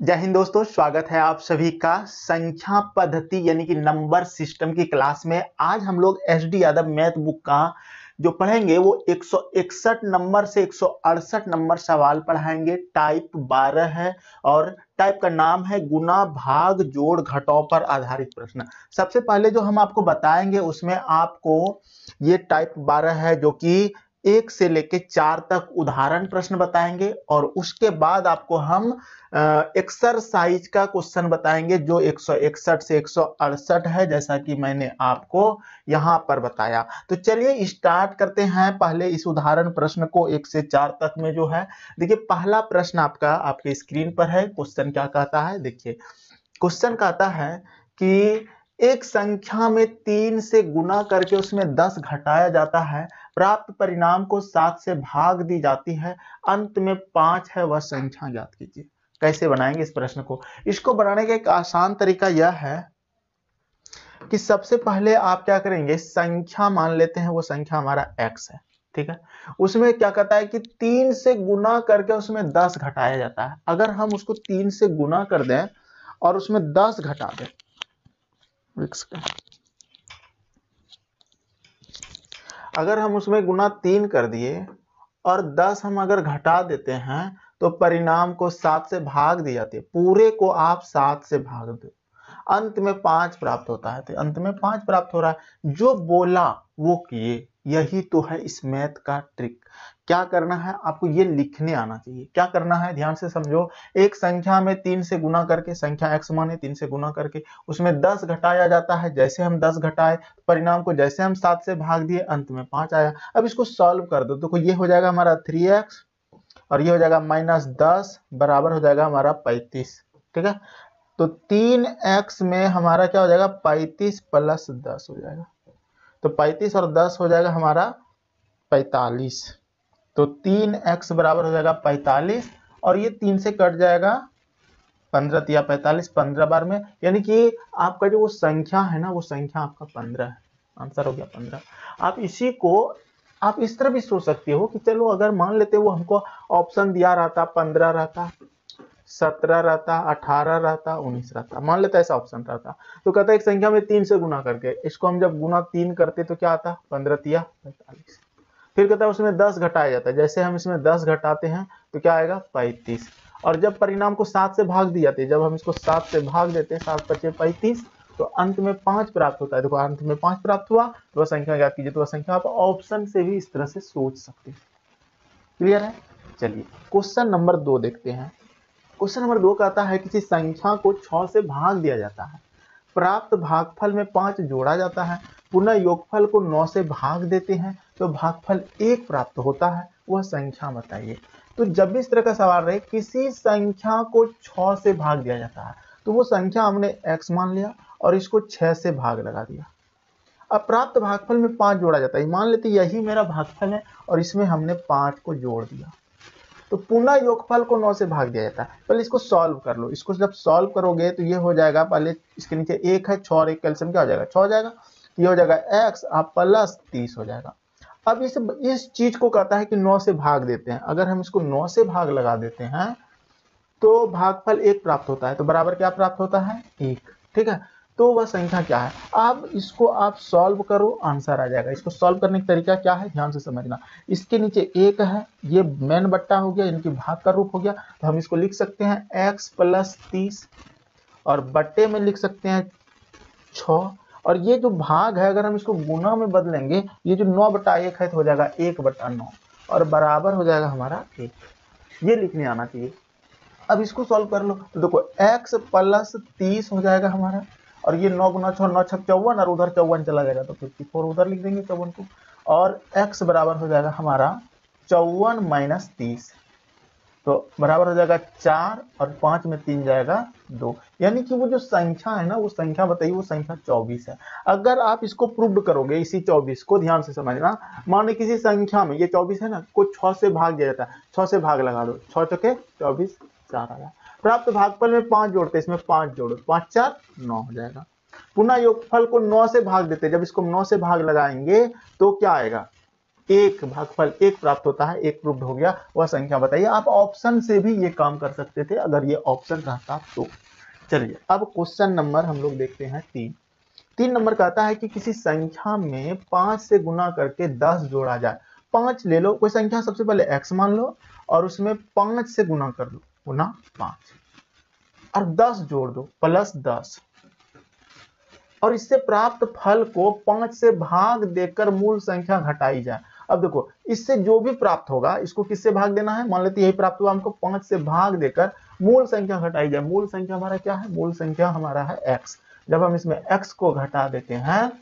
जय हिंद दोस्तों, स्वागत है आप सभी का संख्या पद्धति यानी कि नंबर सिस्टम की क्लास में। आज हम लोग एसडी यादव मैथ बुक का जो पढ़ेंगे वो 161 नंबर से 168 नंबर सवाल पढ़ाएंगे। टाइप 12 है और टाइप का नाम है गुना भाग जोड़ घटाव पर आधारित प्रश्न। सबसे पहले जो हम आपको बताएंगे उसमें आपको ये टाइप 12 है जो कि 1 से लेके 4 तक उदाहरण प्रश्न बताएंगे और उसके बाद आपको हम एक्सरसाइज का क्वेश्चन बताएंगे जो 161 से 168 है, जैसा कि मैंने आपको यहां पर बताया। तो चलिए स्टार्ट करते हैं पहले इस उदाहरण प्रश्न को 1 से 4 तक में जो है। देखिए पहला प्रश्न आपका आपके स्क्रीन पर है। क्वेश्चन क्या कहता है, देखिए क्वेश्चन कहता है कि एक संख्या में 3 से गुना करके उसमें 10 घटाया जाता है, प्राप्त परिणाम को 7 से भाग दी जाती है, अंत में 5 है, वह संख्या ज्ञात कीजिए। कैसे बनाएंगे इस प्रश्न को? इसको बनाने का एक आसान तरीका यह है कि सबसे पहले आप क्या करेंगे, संख्या मान लेते हैं, वो संख्या हमारा x है, ठीक है। उसमें क्या कहता है कि 3 से गुना करके उसमें 10 घटाया जाता है। अगर हम उसको 3 से गुना कर दें और उसमें 10 घटा दें, अगर हम उसमें गुना 3 कर दिए और 10 हम अगर घटा देते हैं तो परिणाम को 7 से भाग दी जाती है। पूरे को आप 7 से भाग दो, अंत में 5 प्राप्त होता है। तो अंत में 5 प्राप्त हो रहा है। जो बोला वो किए, यही तो है इस मैथ का ट्रिक। क्या करना है आपको, ये लिखने आना चाहिए। क्या करना है ध्यान से समझो। एक संख्या में 3 से गुना करके, संख्या x माने 3 से गुना करके उसमें 10 घटाया जाता है। जैसे हम 10 घटाए, परिणाम को जैसे हम 7 से भाग दिए, अंत में 5 आया। अब इसको सॉल्व कर दो तो ये हो जाएगा हमारा 3x और ये हो जाएगा -10 बराबर हो जाएगा हमारा 35, ठीक है। तो 3x में हमारा क्या हो जाएगा, 35 प्लस 10 हो जाएगा। तो 35 और 10 हो जाएगा हमारा 45। तो 3x बराबर हो जाएगा 45 और ये 3 से कट जाएगा 15 या 45 15 बार में, यानी कि आपका जो वो संख्या है ना, वो संख्या आपका 15 है। आंसर हो गया 15। आप इसी को आप इस तरह भी सोच सकते हो कि चलो अगर मान लेते वो हमको ऑप्शन दिया रहता 15 रहता, 17 रहता, 18 रहता, 19 रहता, मान लेता ऐसा ऑप्शन रहता, तो कहता है एक संख्या में 3 से गुना करके, इसको हम जब गुना 3 करते तो क्या आता, 15 तिया 45। फिर कहता है उसमें 10 घटाया जाता है। जैसे हम इसमें 10 घटाते हैं तो क्या आएगा 35। और जब परिणाम को 7 से भाग दी जाती है, जब हम इसको 7 से भाग देते हैं, 7 पचे 35, तो अंत में 5 प्राप्त होता है। देखो अंत में 5 प्राप्त हुआ तो वह संख्या ज्ञात कीजिए। तो वह संख्या आप ऑप्शन से भी इस तरह से सोच सकते हैं। क्लियर है? चलिए क्वेश्चन नंबर 2 देखते हैं। क्वेश्चन नंबर 2 कहता है किसी संख्या को 6 से भाग दिया जाता है, प्राप्त भागफल में 5 जोड़ा जाता है, पुनः योगफल को 9 से भाग देते हैं तो भागफल 1 प्राप्त होता है, वह संख्या बताइए। तो जब भी इस तरह का सवाल रहे, किसी संख्या को 6 से भाग दिया जाता है, तो वो संख्या हमने x मान लिया और इसको 6 से भाग लगा दिया। अब प्राप्त भागफल में 5 जोड़ा जाता है, मान लेते यही मेरा भागफल है और इसमें हमने 5 को जोड़ दिया, तो पुनः योगफल को 9 से भाग दिया जाता है। पहले इसको सॉल्व कर लो। इसको जब सॉल्व करोगे तो ये हो जाएगा, पहले इसके नीचे 1 है, 6 और 1 कैल्सियम क्या हो जाएगा, 6 हो जाएगा। ये हो जाएगा x आप प्लस 30 हो जाएगा। अब इस चीज को कहता है कि 9 से भाग देते हैं। अगर हम इसको 9 से भाग लगा देते हैं तो भागफल 1 प्राप्त होता है। तो बराबर क्या प्राप्त होता है, 1, ठीक है। तो वह संख्या क्या है, अब इसको आप सॉल्व करो, आंसर आ जाएगा। इसको सॉल्व करने का तरीका क्या है, ध्यान से समझना। इसके नीचे 1 है, ये मेन बट्टा हो गया, यानी कि भाग का रूप हो गया। तो हम इसको लिख सकते हैं x प्लस 30 और बट्टे में लिख सकते हैं 6। और ये जो भाग है अगर हम इसको गुना में बदलेंगे, ये जो 9/1 है तो हो जाएगा 1/9 और बराबर हो जाएगा हमारा 1। ये लिखने आना चाहिए। अब इसको सॉल्व कर लो तो देखो x प्लस 30 हो जाएगा हमारा, और ये 9 गुना 6 9 6 54 और उधर 54 चला जाएगा तो 54 उधर लिख देंगे 54 को, और x बराबर हो जाएगा हमारा 54 माइनस 30, तो बराबर हो जाएगा 4 और 5 में 3 जाएगा 2, यानी कि वो जो संख्या है ना, वो संख्या बताइए, वो संख्या 24 है। अगर आप इसको प्रूव करोगे, इसी 24 को ध्यान से समझना, मान किसी संख्या में ये 24 है ना, को 6 से भाग दिया जाता है, 6 से भाग लगा दो, 6 चौके 24, 4 आया। प्राप्त भागफल में 5 जोड़ते, इसमें 5 जोड़ो, 5 4 9 हो जाएगा। पुनः योगफल को 9 से भाग देते, जब इसको 9 से भाग लगाएंगे तो क्या आएगा, एक भागफल एक प्राप्त होता है, एक प्रूव्ड हो गया, वह संख्या बताइए। आप ऑप्शन से भी ये काम कर सकते थे अगर ये ऑप्शन रहता तो। चलिए अब क्वेश्चन नंबर हम लोग देखते हैं 3 नंबर कहता है कि किसी संख्या में 5 से गुना करके 10 जोड़ा जाए। 5 ले लो, कोई संख्या सबसे पहले x मान लो और उसमें 5 से गुना कर लो, गुना 5 और 10 जोड़ दो प्लस 10 और इससे प्राप्त फल को 5 से भाग देकर मूल संख्या घटाई जाए। अब देखो इससे जो भी प्राप्त होगा इसको किससे भाग देना है, मान लेते यही प्राप्त हुआ, हमको 5 से भाग देकर मूल संख्या घटाई जाए। मूल संख्या हमारा क्या है, मूल संख्या हमारा है x। जब हम इसमें x को घटा देते हैं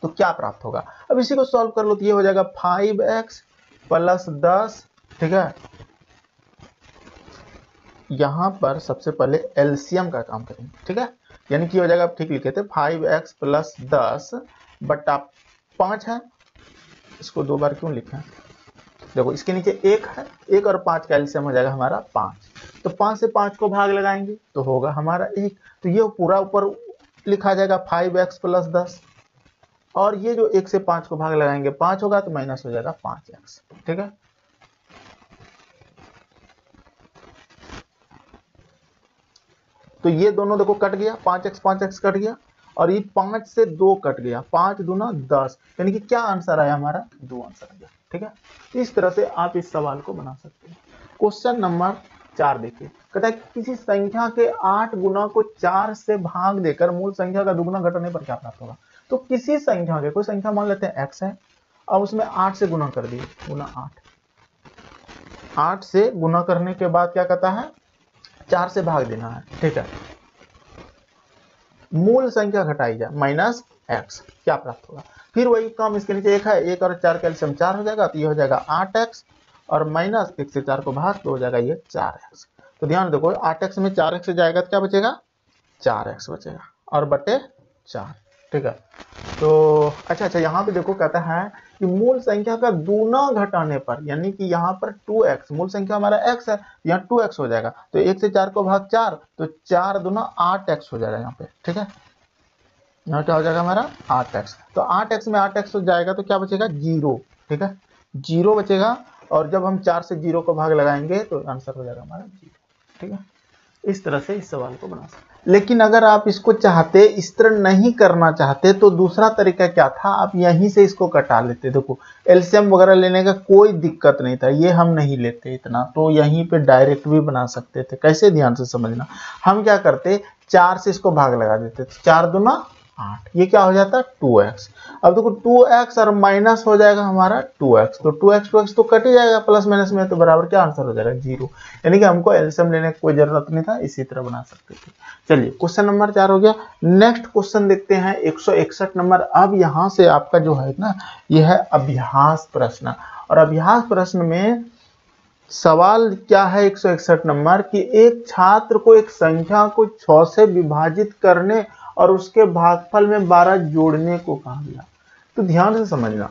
तो क्या प्राप्त होगा। अब इसी को सॉल्व कर लो तो ये हो जाएगा 5x प्लस 10, ठीक है। यहां पर सबसे पहले एलसीएम का काम करेंगे, ठीक है, यानी कि हो जाएगा, आप ठीक लिखे थे 5x प्लस 10 बटा 5 है, इसको 2 बार क्यों लिखे, देखो इसके नीचे 1 है, 1 और 5 का एलसीएम हो जाएगा हमारा 5, तो 5 से 5 को भाग लगाएंगे तो होगा हमारा 1, तो ये पूरा ऊपर लिखा जाएगा 5x प्लस 10 और ये जो 1 से 5 को भाग लगाएंगे 5 होगा तो माइनस हो जाएगा 5x, ठीक है। तो ये दोनों देखो कट गया, 5x कट गया और ये 5 से 2 कट गया, 5 दूना 10, यानी कि क्या आंसर आया हमारा 2 आंसर आ गया, ठीक है। इस तरह से आप इस सवाल को बना सकते हैं। क्वेश्चन नंबर 4 देखिए, कहता है किसी संख्या के 8 गुना को 4 से भाग देकर मूल संख्या का दुगुना घटाने पर क्या प्राप्त होगा। तो किसी संख्या के, कोई संख्या मान लेते हैं x है, अब उसमें 8 से गुना कर दिए, गुना 8 से गुना करने के बाद क्या कहता है 4 से भाग देना है, ठीक है। मूल संख्या घटाई जाए माइनस x, क्या प्राप्त होगा। फिर वही काम, इसके नीचे 1 है, 1 और 4 का एलसीएम 4 हो जाएगा, तो ये हो जाएगा 8x और माइनस 1 से 4 को भाग तो हो जाएगा ये 4x। तो ध्यान देखो 8x में 4x से जाएगा तो क्या बचेगा 4x बचेगा और बटे 4, ठीक है। तो अच्छा यहाँ पे देखो कहता है कि मूल संख्या का दूना घटाने पर, यानी कि यहाँ पर 2x, मूल संख्या हमारा x है, यहाँ 2x हो जाएगा, तो 1 से 4 को भाग 4 तो 4 दूना 8x हो जाएगा यहाँ पे, ठीक है। यहाँ क्या हो जाएगा हमारा 8x, तो 8x में 8x हो जाएगा तो क्या बचेगा 0, ठीक है, 0 बचेगा और जब हम 4 से 0 को भाग लगाएंगे तो आंसर हो जाएगा हमारा 0, ठीक है। इस तरह से इस सवाल को बना सकते। लेकिन अगर आप इसको चाहते, इस तरह नहीं करना चाहते तो दूसरा तरीका क्या था, आप यहीं से इसको कटा लेते। देखो एलसीएम वगैरह लेने का कोई दिक्कत नहीं था, ये हम नहीं लेते इतना, तो यहीं पे डायरेक्ट भी बना सकते थे। कैसे, ध्यान से समझना, हम क्या करते 4 से इसको भाग लगा देते, 4 दूना 8, ये क्या हो जाता 2x। अब देखो 2x और माइनस हो जाएगा हमारा 2x, तो 2x तो कट ही जाएगा प्लस माइनस में, तो बराबर क्या आंसर हो जाएगा 0, यानी कि हमको एलसीएम लेने की कोई जरूरत नहीं था, इसी तरह बना सकते थे। चलिए क्वेश्चन नंबर 4 हो गया। नेक्स्ट क्वेश्चन देखते हैं 161 नंबर। अब यहाँ से आपका जो है ना, यह है अभ्यास प्रश्न, और अभ्यास प्रश्न में सवाल क्या है 161 नंबर कि एक छात्र को एक संख्या को 6 से विभाजित करने और उसके भागफल में 12 जोड़ने को कहा गया। तो ध्यान से समझना,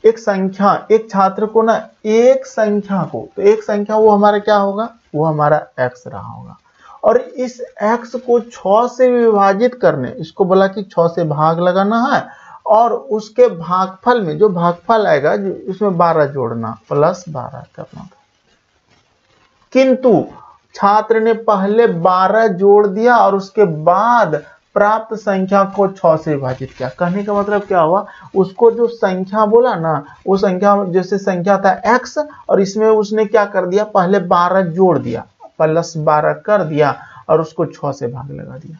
एक संख्या, एक छात्र को ना एक संख्या को, तो एक संख्या वो हमारा क्या होगा, वो हमारा x रहा होगा, और इस x को 6 से विभाजित करने, इसको बोला कि 6 से भाग लगाना है और उसके भागफल में जो भागफल आएगा उसमें 12 जोड़ना, प्लस 12 करना। किंतु छात्र ने पहले 12 जोड़ दिया और उसके बाद प्राप्त संख्या को 6 से विभाजित किया। कहने का मतलब क्या हुआ, उसको जो संख्या बोला ना, वो संख्या जैसे संख्या था x और इसमें उसने क्या कर दिया, पहले 12 जोड़ दिया, प्लस 12 कर दिया और उसको 6 से भाग लगा दिया,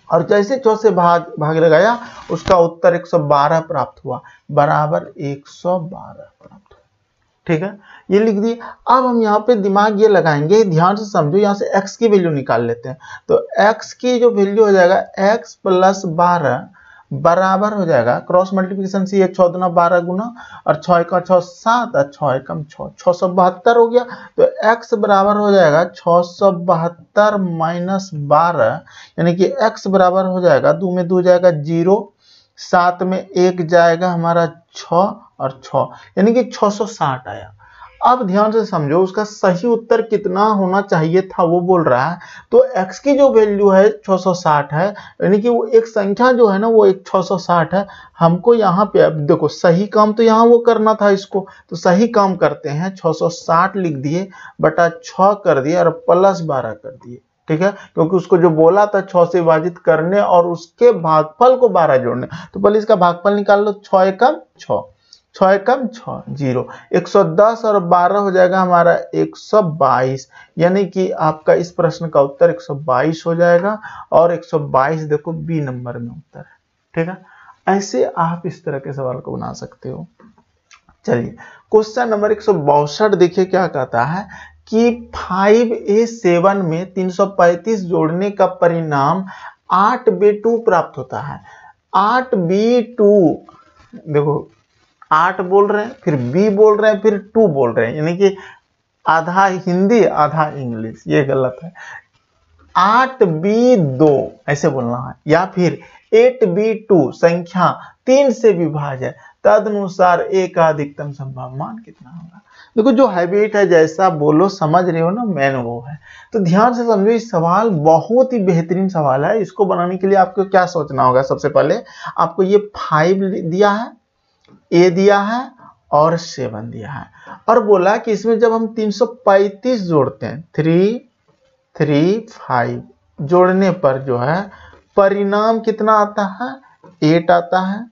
और जैसे 6 से भाग लगाया उसका उत्तर 112 प्राप्त हुआ, बराबर 112 प्राप्त, ठीक है, ये लिख दिए। अब हम यहाँ पे दिमाग ये लगाएंगे, ध्यान से समझो, यहाँ से x की वैल्यू निकाल लेते हैं, तो x की जो वैल्यू हो जाएगा x प्लस 12 बराबर हो जाएगा, क्रॉस मल्टीप्लिकेशन से 6 दूना 12 गुना और 6 का 6 7 और 6 एकम 6, 672 हो गया, तो x बराबर हो जाएगा 672 माइनस 12, यानी कि x बराबर हो जाएगा 2 में 2 जाएगा 0, 7 में 1 जाएगा हमारा 6 और 6, यानी कि 660 आया। अब ध्यान से समझो, उसका सही उत्तर कितना होना चाहिए था वो बोल रहा है। तो x की जो वैल्यू है 660 है, यानी कि वो एक संख्या जो है ना वो एक 660 है। हमको यहाँ पे अब देखो सही काम तो यहाँ वो करना था इसको, तो सही काम करते हैं, 660 लिख दिए बटा 6 कर दिए और प्लस 12 कर दिए। ठीक है, क्योंकि उसको जो बोला था 6 से विभाजित करने और उसके भागफल को 12 जोड़ने, तो पहले इसका भागफल निकाल लो। 6 एकम 6, 6 एकम 6, 0, 110 और 12 हो जाएगा हमारा 122, यानी कि आपका इस प्रश्न का उत्तर 122 हो जाएगा। और 122 देखो बी नंबर में उत्तर है। ठीक है, ऐसे आप इस तरह के सवाल को बना सकते हो। चलिए क्वेश्चन नंबर 162 देखिए क्या कहता है कि 5a7 में 335 जोड़ने का परिणाम 8b2 प्राप्त होता है। 8b2 देखो 8 बोल रहे हैं, फिर b बोल रहे हैं, फिर 2 बोल रहे हैं, यानी कि आधा हिंदी आधा इंग्लिश, ये गलत है। 8b2 ऐसे बोलना है, या फिर 8b2 संख्या 3 से विभाज्य, तदनुसार a का अधिकतम संभव मान कितना होगा। देखो जो हैबिट है जैसा बोलो समझ रहे हो ना, मेन वो है। तो ध्यान से समझो, इस सवाल बहुत ही बेहतरीन सवाल है। इसको बनाने के लिए आपको क्या सोचना होगा, सबसे पहले आपको ये 5 दिया है, a दिया है और 7 दिया है, और बोला कि इसमें जब हम 335 जोड़ते हैं, 3 3 5 जोड़ने पर जो है परिणाम कितना आता है, 8 आता है,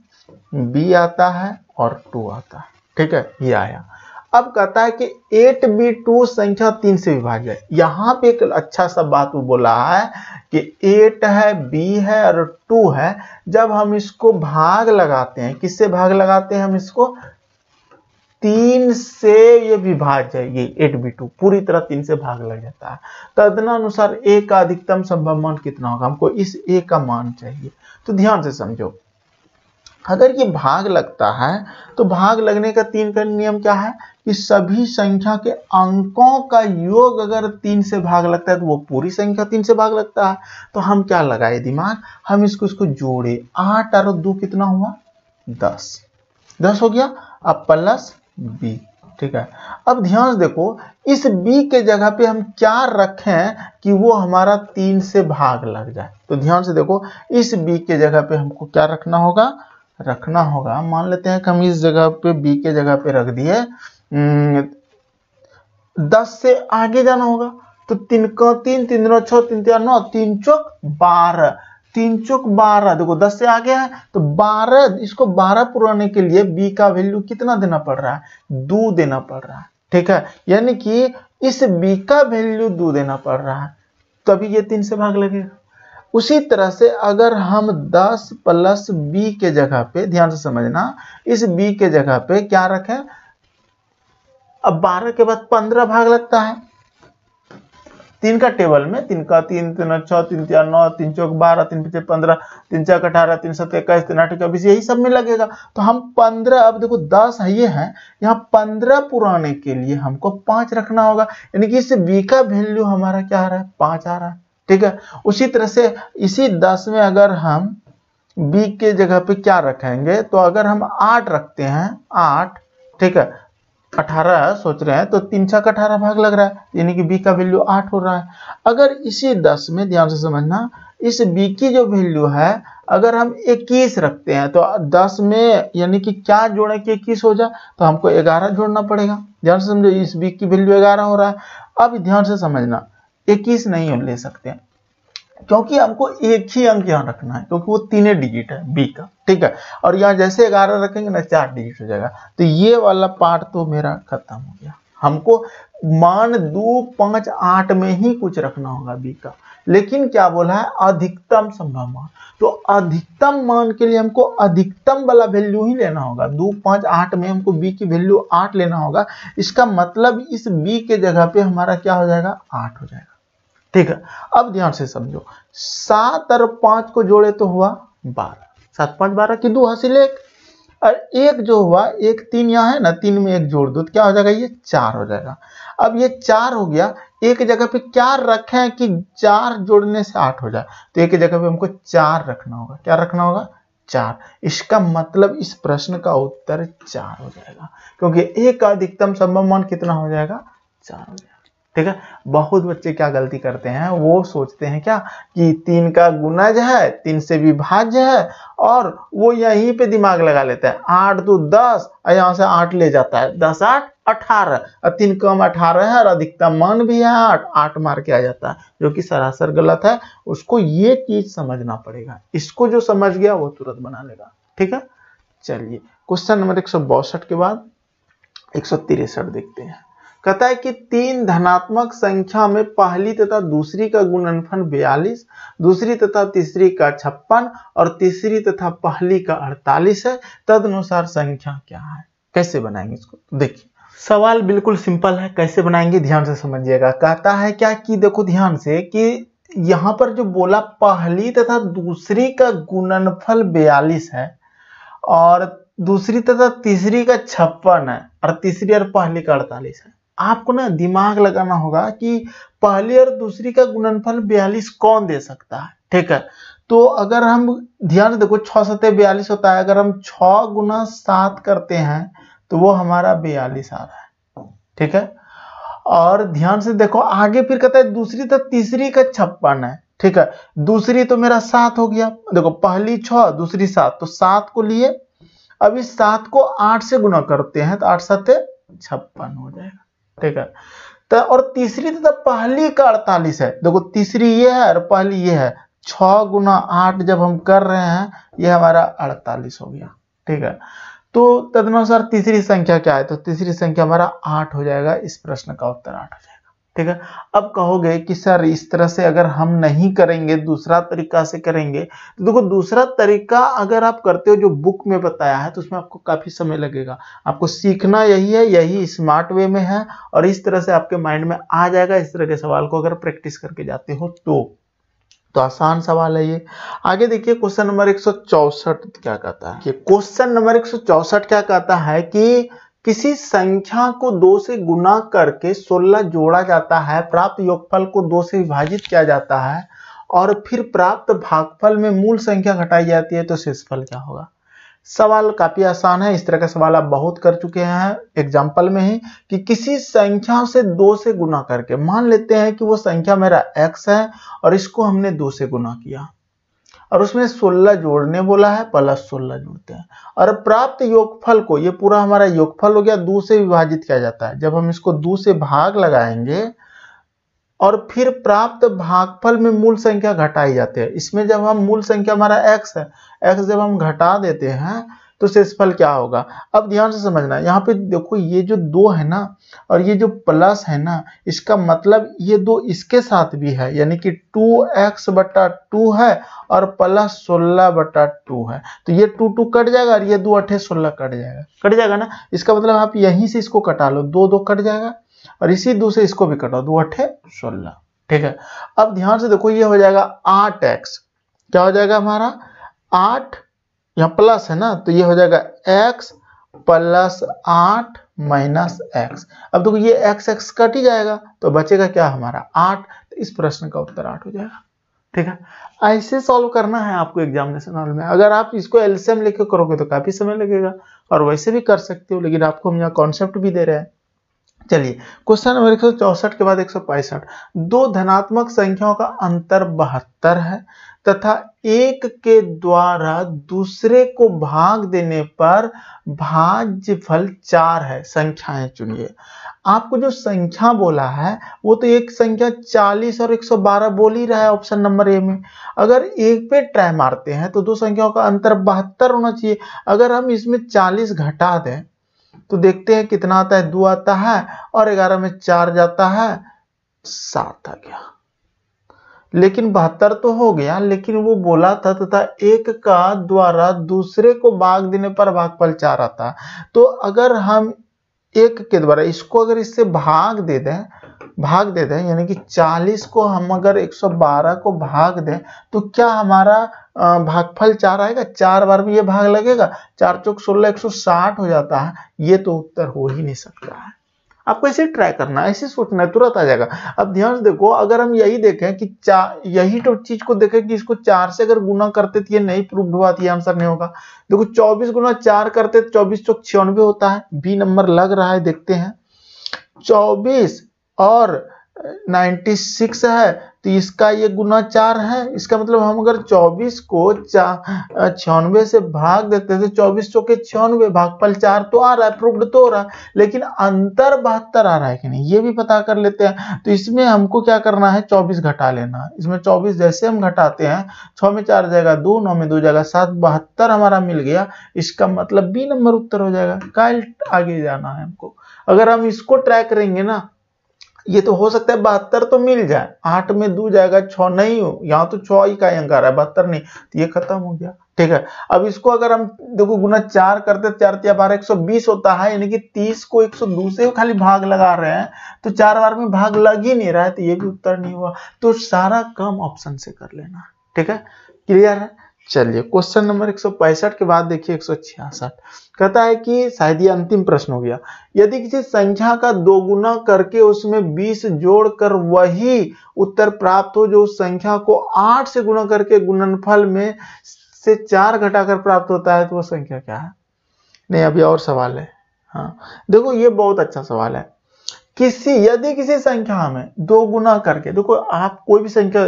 b आता है और 2 आता है। ठीक है, ये आया। अब कहता है कि 8b2 संख्या 3 से विभाज्य है। यहाँ पे एक अच्छा सा बात वो बोला है कि 8 है, b है और 2 है। जब हम इसको भाग लगाते हैं, किससे भाग लगाते हैं हम इसको, 3 से ये विभाज्य है, ये 8b2 पूरी तरह 3 से भाग लग जाता है। तदनुसार a का अधिकतम संभव मान कितना होगा, हमको इस a का मान चाहिए। तो ध्यान से समझो, अगर ये भाग लगता है तो भाग लगने का 3 का नियम क्या है कि सभी संख्या के अंकों का योग अगर 3 से भाग लगता है तो वो पूरी संख्या 3 से भाग लगता है। तो हम क्या लगाए दिमाग, हम इसको जोड़े, 8 और 2 कितना हुआ, 10, 10 हो गया, अब प्लस b। ठीक है, अब ध्यान से देखो, इस b के जगह पे हम क्या रखें कि वो हमारा 3 से भाग लग जाए। तो ध्यान से देखो, इस b के जगह पे हमको क्या रखना होगा, मान लेते हैं कि हम इस जगह पे b के जगह पे रख दिए 10 से आगे जाना होगा। तो 3 का 3, 3 दूना 6, 3 तिया 9, 3 चौक 12, 3 चौक 12, देखो 10 से आगे है तो 12, इसको 12 पुराने के लिए b का वैल्यू कितना देना पड़ रहा है, 2 देना पड़ रहा है। ठीक है, यानी कि इस b का वैल्यू 2 देना पड़ रहा है, तभी ये 3 से भाग लगेगा। उसी तरह से अगर हम 10 प्लस b के जगह पे, ध्यान से समझना, इस b के जगह पे क्या रखें, अब 12 के बाद 15 भाग लगता है 3 का टेबल में, 3 का 3, 3 6, 3 तिया 9, 3 चौक 12, 3 5 15, 3 6 18, 3 7 21, 3 8 24, यही सब में लगेगा। तो हम 15, अब देखो 10 है ये है, यहाँ 15 पुराने के लिए हमको 5 रखना होगा, यानी कि इस b का वैल्यू हमारा क्या आ रहा है, 5 आ रहा है। ठीक है, उसी तरह से इसी 10 में अगर हम b के जगह पे क्या रखेंगे, तो अगर हम 8 रखते हैं, 8, ठीक है, 18 सोच रहे हैं तो 3 6 का 18 भाग लग रहा है, यानी कि b का वैल्यू 8 हो रहा है। अगर इसी 10 में ध्यान से समझना, इस b की जो वैल्यू है अगर हम 21 रखते हैं तो 10 में यानी कि क्या जोड़े कि 21 हो जाए, तो हमको 11 जोड़ना पड़ेगा। ध्यान से समझो, इस b की वैल्यू 11 हो रहा है। अब ध्यान से समझना, 21 नहीं हम ले सकते हैं क्योंकि हमको एक ही अंक यहाँ रखना है, क्योंकि वो 3 डिजिट है b का। ठीक है, और यहाँ जैसे 11 रखेंगे ना 4 डिजिट हो जाएगा। तो ये वाला पार्ट तो मेरा खत्म हो गया, हमको मान 2 5 8 में ही कुछ रखना होगा b का। लेकिन क्या बोला है, अधिकतम संभव मान, तो अधिकतम मान के लिए हमको अधिकतम वाला वैल्यू ही लेना होगा। 2 5 8 में हमको b की वैल्यू 8 लेना होगा, इसका मतलब इस b के जगह पे हमारा क्या हो जाएगा, 8 हो जाएगा। ठीक है, अब ध्यान से समझो, 7 और 5 को जोड़े तो हुआ 12, 7 5 12 की 2 हासिल 1, और 1 जो हुआ 1 3 यहाँ है ना, 3 में 1 जोड़ दो तो क्या हो जाएगा, ये 4 हो जाएगा। अब ये 4 हो गया, एक जगह पे क्या रखें कि 4 जोड़ने से 8 हो जाए, तो एक जगह पे हमको 4 रखना होगा। क्या रखना होगा, 4। इसका मतलब इस प्रश्न का उत्तर 4 हो जाएगा, क्योंकि a का अधिकतम संभव मान कितना हो जाएगा, 4 हो जाएगा। ठीक है। बहुत बच्चे क्या गलती करते हैं, वो सोचते हैं क्या कि 3 का गुणज है, 3 से विभाज्य है, और वो यहीं पे दिमाग लगा लेते हैं। 8 2 10 और यहाँ से 8 ले जाता है, 10 8 18 और 3 कम 18 है और अधिकतम मान भी है 8, 8 मार के आ जाता है, जो कि सरासर गलत है। उसको ये चीज समझना पड़ेगा। इसको जो समझ गया वो तुरंत बना लेगा। ठीक है। चलिए क्वेश्चन नंबर 162 के बाद 163 देखते हैं। कहता है कि 3 धनात्मक संख्या में पहली तथा दूसरी का गुणनफल 42, दूसरी तथा तीसरी का 56 और तीसरी तथा पहली का 48 है। तदनुसार संख्या क्या है? कैसे बनाएंगे इसको? देखिए सवाल बिल्कुल सिंपल है, कैसे बनाएंगे ध्यान से समझिएगा। कहता है क्या कि देखो ध्यान से कि यहाँ पर जो बोला पहली तथा दूसरी का गुणनफल 42 है और दूसरी तथा तीसरी का 56 है और तीसरी और पहली का 48 है। आपको ना दिमाग लगाना होगा कि पहली और दूसरी का गुणनफल 42 कौन दे सकता है। ठीक है। तो अगर हम ध्यान से देखो 6 7 42 होता है, अगर हम 6 गुना 7 करते हैं तो वो हमारा 42 आ रहा है। ठीक है। और ध्यान से देखो आगे फिर कहता है दूसरी तथा तीसरी का 56 है। ठीक है। दूसरी तो मेरा 7 हो गया, देखो पहली 6 दूसरी 7, तो 7 को लिए अब इस 7 को 8 से गुना करते हैं तो 8 7 56 हो जाएगा। ठीक है। तो और तीसरी तथा पहली का 48 है, देखो तीसरी ये है और पहली ये है, 6 गुना 8 जब हम कर रहे हैं ये हमारा 48 हो गया। ठीक है। तो तदनुसार तीसरी संख्या क्या है, तो तीसरी संख्या हमारा 8 हो जाएगा। इस प्रश्न का उत्तर 8 हो जाएगा। ठीक है। अब कहोगे कि सर इस तरह से अगर हम नहीं करेंगे, दूसरा तरीका से करेंगे, तो देखो दूसरा तरीका अगर आप करते हो जो बुक में बताया है तो उसमें आपको काफी समय लगेगा। आपको सीखना यही है, यही स्मार्ट वे में है और इस तरह से आपके माइंड में आ जाएगा। इस तरह के सवाल को अगर प्रैक्टिस करके जाते हो तो आसान सवाल है ये। आगे देखिए क्वेश्चन नंबर 164 क्या कहता है। क्वेश्चन नंबर 164 क्या कहता है कि किसी संख्या को 2 से गुना करके 16 जोड़ा जाता है, प्राप्त योगफल को 2 से विभाजित किया जाता है और फिर प्राप्त भागफल में मूल संख्या घटाई जाती है, तो शेषफल क्या होगा? सवाल काफी आसान है। इस तरह का सवाल आप बहुत कर चुके हैं एग्जाम्पल में ही, कि किसी संख्या से 2 से गुना करके, मान लेते हैं कि वो संख्या मेरा x है और इसको हमने 2 से गुना किया और उसमें 16 जोड़ने बोला है, प्लस 16 जोड़ते हैं और प्राप्त योगफल को, ये पूरा हमारा योगफल हो गया, 2 से विभाजित किया जाता है। जब हम इसको 2 से भाग लगाएंगे और फिर प्राप्त भागफल में मूल संख्या घटाई जाती है। इसमें जब हम मूल संख्या हमारा x है, x जब हम घटा देते हैं तो शेषफल क्या होगा? अब ध्यान से समझना, यहाँ पे देखो ये जो 2 है ना और ये जो प्लस है ना, इसका मतलब ये 2 इसके साथ भी है, यानी कि 2x बटा 2 है और प्लस 16 बटा 2 है। तो ये 2 2 कट जाएगा और ये 2 8 16 कट जाएगा ना। इसका मतलब आप यहीं से इसको कटा लो, 2 2 कट जाएगा और इसी 2 से इसको भी कटाओ, 2 8 16। ठीक है। अब ध्यान से देखो ये हो जाएगा 8x, क्या हो जाएगा हमारा 8, यहाँ प्लस है ना, तो ये हो जाएगा x प्लस 8 माइनस x। अब देखो ये x कट ही जाएगा तो बचेगा क्या हमारा 8। तो इस प्रश्न का उत्तर 8 हो जाएगा। ठीक है। ऐसे सॉल्व करना है आपको एग्जामिनेशन हॉल में। अगर आप इसको एलसीएम लेके करोगे तो काफी समय लगेगा और वैसे भी कर सकते हो, लेकिन आपको हम यहाँ कॉन्सेप्ट भी दे रहे हैं। चलिए क्वेश्चन नंबर 164 के बाद 165। 2 धनात्मक संख्याओं का अंतर 72 है तथा एक के द्वारा दूसरे को भाग देने पर भाज्यफल 4 है। संख्याएं चुनिए। आपको जो संख्या बोला है वो तो एक संख्या 40 और 112 बोल ही रहा है ऑप्शन नंबर ए में। अगर एक पे ट्राई मारते हैं तो 2 संख्याओं का अंतर 72 होना चाहिए। अगर हम इसमें 40 घटा दें तो देखते हैं कितना आता है, 2 आता है और 11 में 4 जाता है, 7 आ गया। लेकिन 72 तो हो गया, लेकिन वो बोला था तथा एक का द्वारा दूसरे को भाग देने पर भागफल 4 आता है। तो अगर हम एक के द्वारा इसको अगर इससे भाग दे दें यानी कि 40 को हम अगर 112 को भाग दें तो क्या हमारा भागफल 4 आएगा? 4 बार भी ये भाग लगेगा, 4 चौक 16 160 हो जाता है। ये तो उत्तर हो ही नहीं सकता है। आपको ऐसे ट्राई करना है, ऐसे सोचना है, तुरंत आ जाएगा। अब ध्यान से देखो, अगर हम यही देखें कि यही तो चीज को देखें कि इसको 4 से अगर गुना करते तो ये नहीं प्रूव हुआ, ये आंसर नहीं होगा। देखो 24 गुना 4 करते तो 24 चौक 96 होता है, बी नंबर लग रहा है, देखते हैं। 24 और 96 है तो इसका ये गुना 4 है, इसका मतलब हम अगर 24 को 96 से भाग देते तो 24 चौके 96, भागफल 4 तो आ रहा है, प्रूव्ड तो हो रहा है, लेकिन अंतर 72 आ रहा है कि नहीं ये भी पता कर लेते हैं। तो इसमें हमको क्या करना है, 24 घटा लेना है। इसमें 24 जैसे हम घटाते हैं, 6 में 4 जाएगा 2, 9 में 2 जाएगा 7, 72 हमारा मिल गया। इसका मतलब बी नंबर उत्तर हो जाएगा। कल आगे जाना है हमको, अगर हम इसको ट्राई करेंगे ना, ये तो हो सकता है 72 तो मिल जाए, 8 में 2 जाएगा 6 नहीं हो, यहाँ तो 6 ही का अंक आ रहा है, 72 नहीं, तो ये खत्म हो गया। ठीक है, अब इसको अगर हम देखो गुना 4 करते, 4 या 12 120 होता है, यानी कि 30 को 102 से खाली भाग लगा रहे हैं, तो 4 बार में भाग लग ही नहीं रहा है, तो ये भी उत्तर नहीं हुआ। तो सारा काम ऑप्शन से कर लेना। ठीक है, क्लियर है। चलिए क्वेश्चन नंबर 165 के बाद देखिए 166 कहता है कि शायद ये अंतिम प्रश्न हो गया। यदि किसी संख्या का 2 गुना करके उसमें 20 जोड़कर वही उत्तर प्राप्त हो जो उस संख्या को 8 से गुना करके गुणनफल में से 4 घटाकर प्राप्त होता है, तो वह संख्या क्या है? नहीं, अभी और सवाल है। हाँ देखो, ये बहुत अच्छा सवाल है। यदि किसी संख्या में 2 गुना करके, देखो आप कोई भी संख्या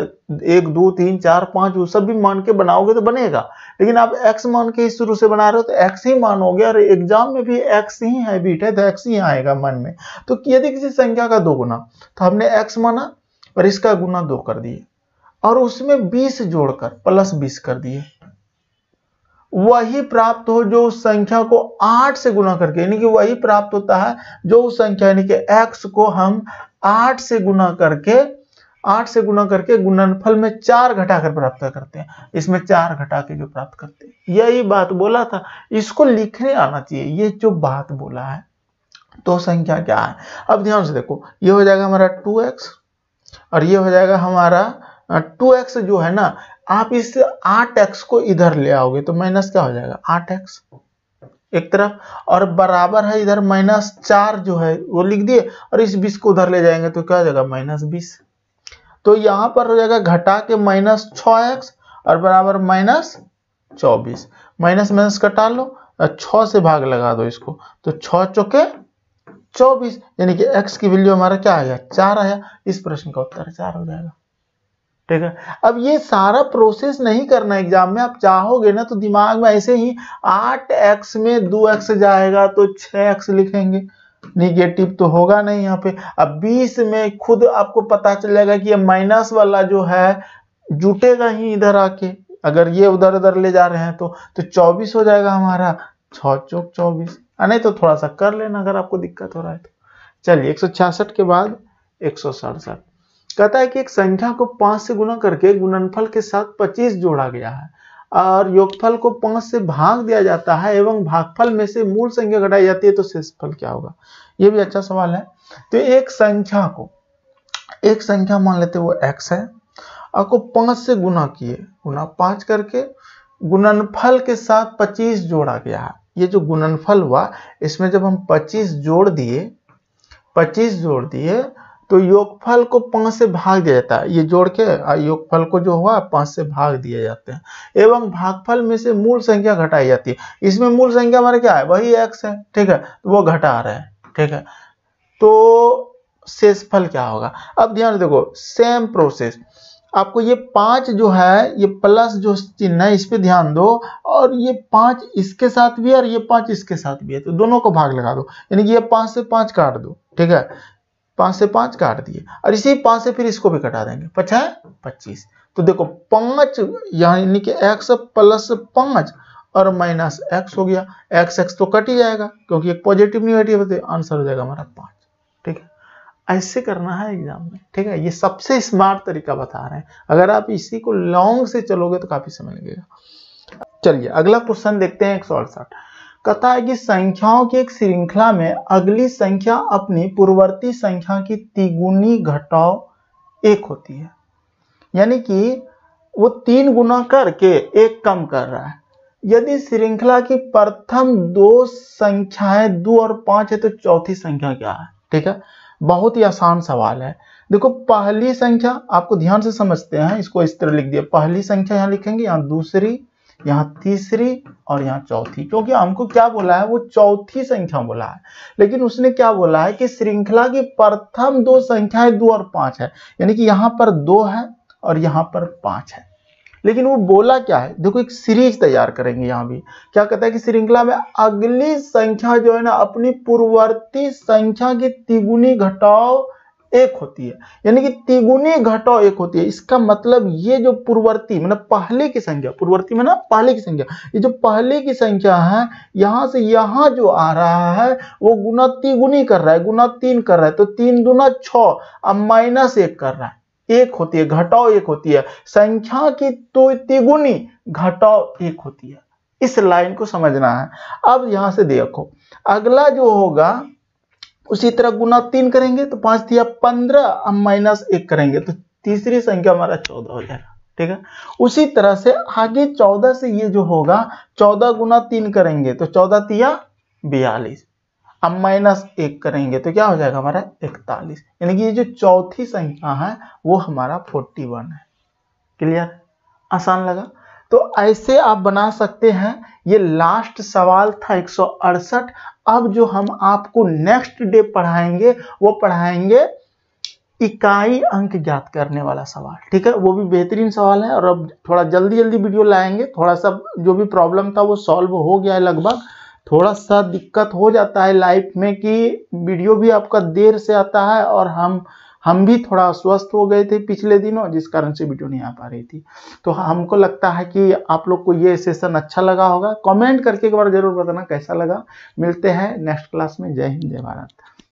1 2 3 4 5 वो सब भी मान के बनाओगे तो बनेगा, लेकिन आप x मान के शुरू से बना रहे हो तो x ही मानोगे, और एग्जाम में भी x ही हैबिट है तो x ही आएगा मन में। तो यदि किसी संख्या का 2 गुना, तो हमने x माना और इसका गुना 2 कर दिए, और उसमें 20 जोड़कर प्लस 20 कर दिए, वही प्राप्त हो जो उस संख्या को 8 से गुना करके, यानी कि वही प्राप्त होता है जो उस संख्या यानी कि x को हम 8 से गुना करके गुणनफल में 4 घटाकर प्राप्त करते हैं। इसमें 4 घटा के जो प्राप्त करते हैं, यही बात बोला था, इसको लिखने आना चाहिए। ये जो बात बोला है तो संख्या क्या है। अब ध्यान से देखो, ये हो जाएगा हमारा 2x और ये हो जाएगा हमारा 2x जो है ना, आप इस 8x को इधर ले आओगे तो माइनस क्या हो जाएगा 8x एक तरफ, और बराबर है इधर -4 जो है वो लिख दिए, और इस 20 को उधर ले जाएंगे तो क्या हो जाएगा -20। तो यहां पर हो जाएगा घटा के -6x और बराबर -24, माइनस माइनस कटा लो, 6 से भाग लगा दो इसको, तो 6 चौके 24, यानी कि x की वैल्यू हमारा क्या आया 4 आया। इस प्रश्न का उत्तर 4 हो जाएगा। ठीक है, अब ये सारा प्रोसेस नहीं करना एग्जाम में, आप चाहोगे ना तो दिमाग में ऐसे ही 8x में 2x जाएगा तो 6x लिखेंगे, निगेटिव तो होगा नहीं यहाँ पे। अब 20 में खुद आपको पता चलेगा कि ये माइनस वाला जो है जुटेगा ही इधर आके, अगर ये उधर उधर ले जा रहे हैं तो 24 हो जाएगा हमारा, 6 चौक 24। नहीं तो थोड़ा सा कर लेना अगर आपको दिक्कत हो रहा है तो। चलिए 166 के बाद 167 कहता है कि एक संख्या को 5 से गुना करके गुणनफल के साथ 25 जोड़ा गया है और योगफल को 5 से भाग दिया जाता है एवं भागफल में से मूल संख्या घटाई जाती है, तो शेषफल क्या होगा। यह भी अच्छा सवाल है। तो एक संख्या मान लेते वो x है, आपको 5 से गुना किए, गुना 5 करके गुणनफल के साथ 25 जोड़ा गया है। ये जो गुणनफल हुआ इसमें जब हम 25 जोड़ दिए तो योगफल को 5 से भाग दिया जाता है, ये जोड़ के योगफल को जो हुआ 5 से भाग दिए जाते हैं, एवं भागफल में से मूल संख्या घटाई जाती है। इसमें मूल संख्या हमारा क्या है, वही x है। ठीक है, तो वो घटा रहे हैं। ठीक है, तो शेषफल क्या होगा। अब ध्यान देखो, सेम प्रोसेस, आपको ये 5 जो है, ये प्लस जो चिन्ह है इस पे ध्यान दो, और ये 5 इसके साथ भी है और ये 5 इसके साथ भी है, तो दोनों को भाग लगा दो, यानी कि ये 5 से 5 काट दो। ठीक है, 5 से 5 काट दिए, और इसी 5 से फिर इसको भी कटा देंगे, 5 है 25। तो देखो 5 यानी कि x प्लस 5 और माइनस x हो गया, x तो कट ही जाएगा क्योंकि एक पॉजिटिव निगेटिव है, आंसर हो जाएगा हमारा 5। ठीक है, ऐसे करना है एग्जाम में। ठीक है, ये सबसे स्मार्ट तरीका बता रहे हैं, अगर आप इसी को लॉन्ग से चलोगे तो काफी समय लगेगा। चलिए अगला क्वेश्चन देखते हैं 168 कहता है कि संख्याओं की एक श्रृंखला में अगली संख्या अपनी पूर्ववर्ती संख्या की तिगुनी घटाव 1 होती है, यानी कि वो 3 गुना करके 1 कम कर रहा है। यदि श्रृंखला की प्रथम 2 संख्याएं 2 और 5 है तो चौथी संख्या क्या है। ठीक है, बहुत ही आसान सवाल है। देखो पहली संख्या आपको ध्यान से समझते हैं, इसको इस तरह लिख दिया, पहली संख्या यहाँ लिखेंगे, यहाँ दूसरी, यहाँ तीसरी और यहाँ चौथी, क्योंकि हमको क्या बोला है, वो चौथी संख्या बोला है, लेकिन उसने क्या बोला है कि श्रृंखला की प्रथम दो संख्याएं 2 और 5 है, यानी कि यहाँ पर 2 है और यहाँ पर 5 है। लेकिन वो बोला क्या है, देखो एक सीरीज तैयार करेंगे, यहाँ भी क्या कहता है कि श्रृंखला में अगली संख्या जो है ना अपनी पूर्ववर्ती संख्या की तिगुनी घटाओ 1 होती है, यानी कि तिगुनी घटाओ 1 होती है। इसका मतलब ये जो पूर्ववर्ती मतलब पहले की संख्या, पूर्ववर्ती में ना पहले की संख्या, ये जो पहले की संख्या है यहां से यहां जो आ रहा है वो गुना तिगुनी कर रहा है, गुना 3 कर रहा है, तो 3 दूना 6, अब -1 कर रहा है, 1 होती है, घटाओ 1 होती है, संख्या की तो तिगुनी घटाओ 1 होती है। इस लाइन को समझना है। अब यहां से देखो अगला जो होगा उसी तरह गुना 3 करेंगे तो 5 दिया 15, अब -1 करेंगे तो तीसरी संख्या हमारा 14 हो जाएगा, ठीक है। उसी तरह से आगे 14 से ये जो होगा 14 गुना 3 करेंगे तो 14 तिया 42, अब -1 करेंगे तो क्या हो जाएगा हमारा 41, यानी कि ये जो चौथी संख्या है वो हमारा 41 है। क्लियर, आसान लगा। तो ऐसे आप बना सकते हैं। ये लास्ट सवाल था 168। अब जो हम आपको नेक्स्ट डे पढ़ाएंगे वो पढ़ाएंगे इकाई अंक ज्ञात करने वाला सवाल, ठीक है, वो भी बेहतरीन सवाल है। और अब थोड़ा जल्दी जल्दी वीडियो लाएंगे, थोड़ा सा जो भी प्रॉब्लम था वो सॉल्व हो गया है लगभग। थोड़ा सा दिक्कत हो जाता है लाइफ में कि वीडियो भी आपका देर से आता है और हम भी थोड़ा अस्वस्थ हो गए थे पिछले दिनों, जिस कारण से वीडियो नहीं आ पा रही थी। तो हमको लगता है कि आप लोग को ये सेशन अच्छा लगा होगा। कमेंट करके एक बार जरूर बताना कैसा लगा। मिलते हैं नेक्स्ट क्लास में। जय हिंद, जय भारत।